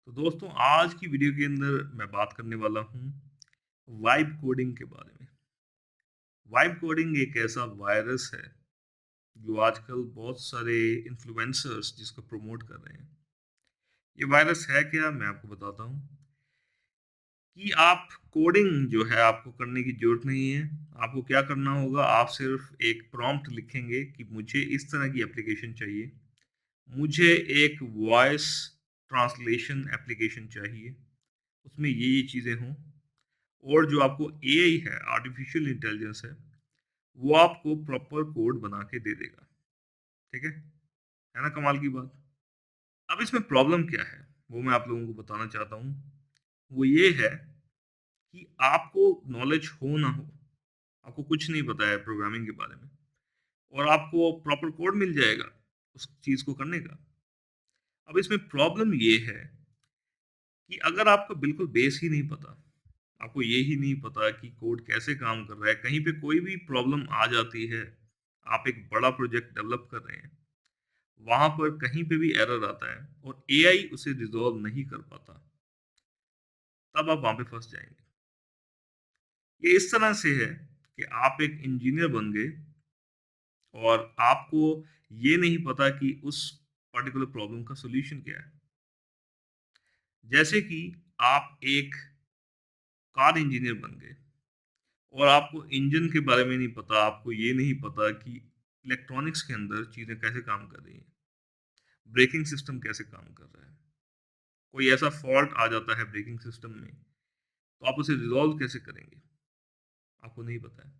तो दोस्तों आज की वीडियो के अंदर मैं बात करने वाला हूँ वाइब कोडिंग के बारे में। वाइब कोडिंग एक ऐसा वायरस है जो आजकल बहुत सारे इन्फ्लुएंसर्स जिसको प्रमोट कर रहे हैं। ये वायरस है क्या, मैं आपको बताता हूँ कि आप कोडिंग जो है आपको करने की ज़रूरत नहीं है। आपको क्या करना होगा, आप सिर्फ एक प्रॉम्प्ट लिखेंगे कि मुझे इस तरह की एप्लीकेशन चाहिए। मुझे एक वॉइस ट्रांसलेशन एप्लीकेशन चाहिए, उसमें ये चीज़ें हों। और जो आपको एआई है, आर्टिफिशियल इंटेलिजेंस है, वो आपको प्रॉपर कोड बना के दे देगा। ठीक है ना? कमाल की बात। अब इसमें प्रॉब्लम क्या है, वो मैं आप लोगों को बताना चाहता हूँ। वो ये है कि आपको नॉलेज हो ना हो, आपको कुछ नहीं पता है प्रोग्रामिंग के बारे में, और आपको प्रॉपर कोड मिल जाएगा उस चीज़ को करने का। अब इसमें प्रॉब्लम ये है कि अगर आपको बिल्कुल बेस ही नहीं पता, आपको ये ही नहीं पता कि कोड कैसे काम कर रहा है, कहीं पे कोई भी प्रॉब्लम आ जाती है, आप एक बड़ा प्रोजेक्ट डेवलप कर रहे हैं, वहाँ पर कहीं पे भी एरर आता है और एआई उसे रिज़ॉल्व नहीं कर पाता, तब आप वहाँ पे फँस जाएँगे। ये इस तरह से है कि आप एक इंजीनियर बन गए और आपको ये नहीं पता कि उस पर्टिकुलर प्रॉब्लम का सॉल्यूशन क्या है। जैसे कि आप एक कार इंजीनियर बन गए और आपको इंजन के बारे में नहीं पता, आपको ये नहीं पता कि इलेक्ट्रॉनिक्स के अंदर चीज़ें कैसे काम कर रही हैं, ब्रेकिंग सिस्टम कैसे काम कर रहा है। कोई ऐसा फॉल्ट आ जाता है ब्रेकिंग सिस्टम में, तो आप उसे रिज़ॉल्व कैसे करेंगे? आपको नहीं पता है।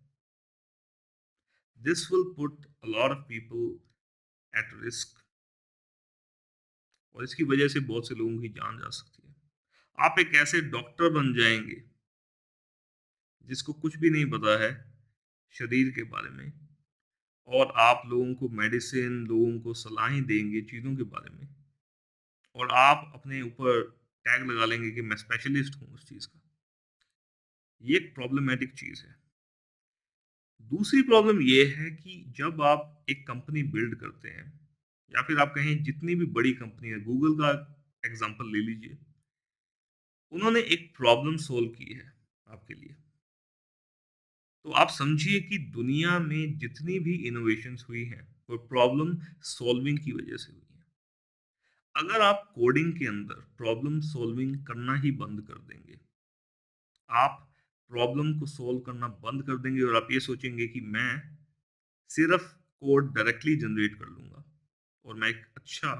This will put a lot of people at risk, और इसकी वजह से बहुत से लोगों की जान जा सकती है। आप एक ऐसे डॉक्टर बन जाएँगे, जिसको कुछ भी नहीं पता है शरीर के बारे में, और आप लोगों को मेडिसिन, लोगों को सलाहें देंगे चीज़ों के बारे में, और आप अपने ऊपर टैग लगा लेंगे कि मैं स्पेशलिस्ट हूँ उस चीज़ का। ये एक प्रॉब्लमैटिक चीज़ है। दूसरी प्रॉब्लम ये है कि जब आप एक कंपनी बिल्ड करते हैं, या फिर आप कहें जितनी भी बड़ी कंपनी है, गूगल का एग्ज़ाम्पल ले लीजिए। उन्होंने एक प्रॉब्लम सॉल्व की है आपके लिए। तो आप समझिए कि दुनिया में जितनी भी इनोवेशंस हुई हैं, वो प्रॉब्लम सॉल्विंग की वज़ह से हुई हैं। अगर आप कोडिंग के अंदर प्रॉब्लम सॉल्विंग करना ही बंद कर देंगे, आप प्रॉब्लम को सॉल्व करना बंद कर देंगे और आप ये सोचेंगे कि मैं सिर्फ कोड डायरेक्टली जनरेट कर लूँगा और मैं एक अच्छा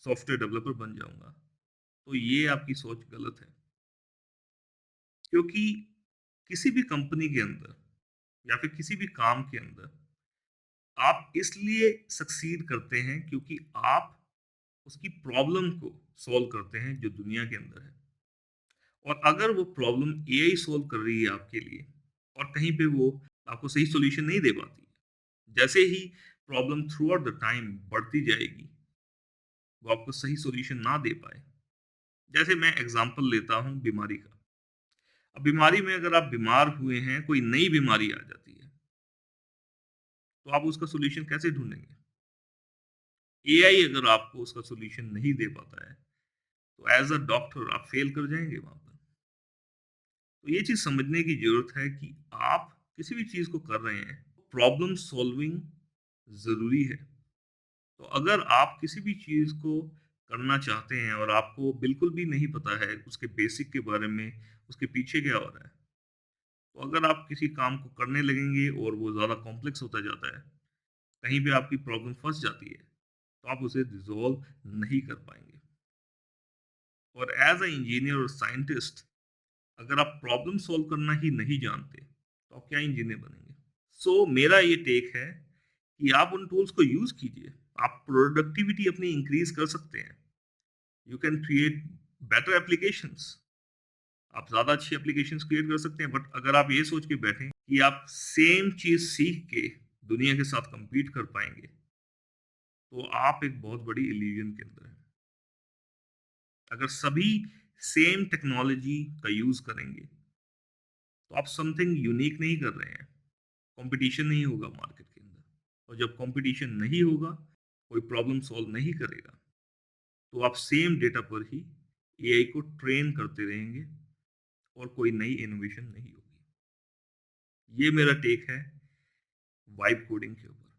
सॉफ्टवेयर डेवलपर बन जाऊँगा, तो ये आपकी सोच गलत है। क्योंकि किसी भी कंपनी के अंदर या फिर किसी भी काम के अंदर आप इसलिए सक्सीड करते हैं क्योंकि आप उसकी प्रॉब्लम को सॉल्व करते हैं जो दुनिया के अंदर है। और अगर वो प्रॉब्लम एआई सॉल्व कर रही है आपके लिए, और कहीं पे वो आपको सही सॉल्यूशन नहीं दे पाती, जैसे ही problem throughout the time बढ़ती जाएगी, वो आपको सही सॉल्यूशन ना दे पाए। जैसे मैं एग्जांपल लेता हूँ बीमारी का। अब बीमारी में अगर आप बीमार हुए हैं, कोई नई बीमारी आ जाती है, तो आप उसका सॉल्यूशन कैसे ढूँढेंगे? एआई अगर आपको उसका सॉल्यूशन नहीं दे पाता है, तो एज़ अ डॉक्टर आप फेल कर जाएँगे वहाँ पर। तो ये चीज़ समझने की ज़रूरत है कि आप किसी भी चीज़ को कर रहे हैं, प्रॉब्लम सॉल्विंग ज़रूरी है। तो अगर आप किसी भी चीज़ को करना चाहते हैं और आपको बिल्कुल भी नहीं पता है उसके बेसिक के बारे में, उसके पीछे क्या हो रहा है, तो अगर आप किसी काम को करने लगेंगे और वो ज़्यादा कॉम्प्लेक्स होता जाता है, कहीं पे आपकी प्रॉब्लम फँस जाती है, तो आप उसे रिज़ॉल्व नहीं कर पाएँगे। और एज़ अ इंजीनियर और साइंटिस्ट, अगर आप प्रॉब्लम सॉल्व करना ही नहीं जानते, तो आप क्या इंजीनियर बनेंगे? सो मेरा ये टेक है कि आप उन टूल्स को यूज़ कीजिए। आप प्रोडक्टिविटी अपनी इंक्रीज़ कर सकते हैं। You can create better applications. आप ज़्यादा अच्छी एप्लीकेशंस क्रिएट कर सकते हैं, बट अगर आप ये सोच के बैठें कि आप सेम चीज़ सीख के दुनिया के साथ कम्पीट कर पाएँगे, तो आप एक बहुत बड़ी इल्यूज़न के अंदर हैं। अगर सभी सेम टेक्नोलॉजी का यूज़ करेंगे, तो आप समथिंग यूनिक नहीं कर रहे हैं। कॉम्पिटिशन नहीं होगा मार्केट के अंदर, और जब कॉम्पिटिशन नहीं होगा, कोई प्रॉब्लम सॉल्व नहीं करेगा, तो आप सेम डेटा पर ही एआई को ट्रेन करते रहेंगे और कोई नई इनोवेशन नहीं होगी। ये मेरा टेक है वाइब कोडिंग के ऊपर।